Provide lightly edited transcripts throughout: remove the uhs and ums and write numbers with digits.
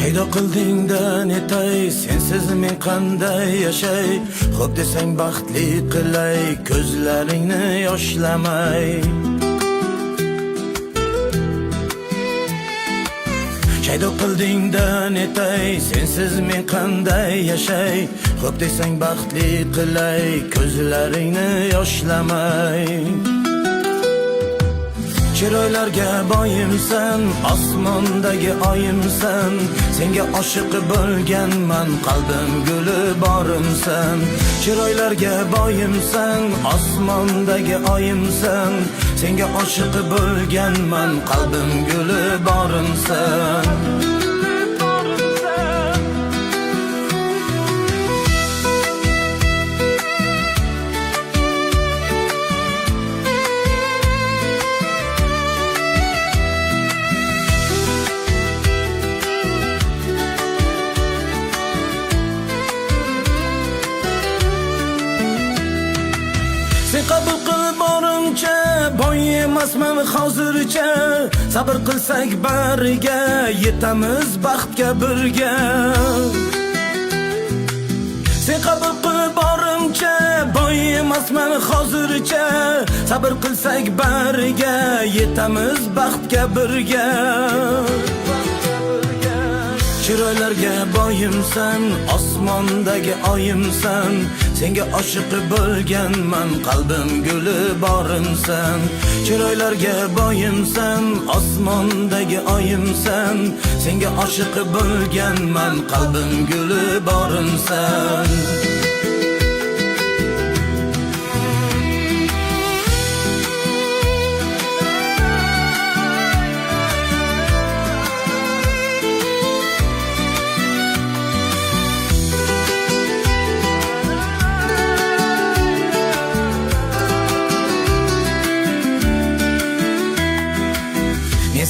Shaydo qildingda netay, sensiz men qanday yashay? Xo'p desang baxtli qilay, ko'zlaringni yoshlamay. Shaydo qildingda netay, sensiz men qanday yashay? Xo'p desang baxtli qilay, ko'zlaringni yoshlamay. Chiroylarga boyimsan, osmondagi oyimsan, senga oshiq bo'lganman, qalbim guli borimsan. Chiroylarga boyimsan, osmondagi oyimsan, senga oshiq bo'lganman, qalbim guli borimsan. Sen qabul qil borimcha, boy emasman hozircha. Sabr qilsak bariga, yetamiz baxtga birga. Sen qabul qil borimcha, boy emasman hozircha. Sabr qilsak bariga, yetamiz baxtga birga. Chiroylarga boyimsan, osmondagi oyimsan, senga oshiq bo'lganman, qalbim guli borimsan. Chiroylarga boyimsan, osmondagi oyimsan, senga oshiq bo'lganman, qalbim guli borimsan.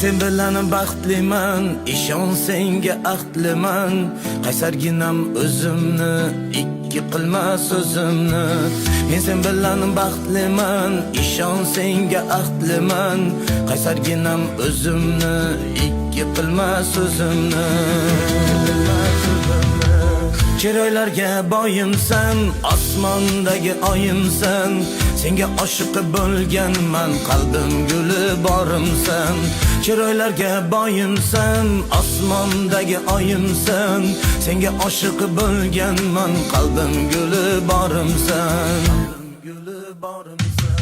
Sen bilan baxtliman, ishon senga ahdliman. Qaysarginam o'zimni, ikki qilma so'zimni. Men sen bilan baxtliman, ishon senga ahdliman. Qaysarginam o'zimni, ikki qilma so'zimni. Chiroylarga boyimsan, osmondagi oyimsan, senga oshiq bo'lganman, qalbim guli borimsan. Chiroylarga boyimsan, osmondagi oyimsan, senga oshiq bo'lganman, qalbim guli borimsan. Qalbim guli borimsan.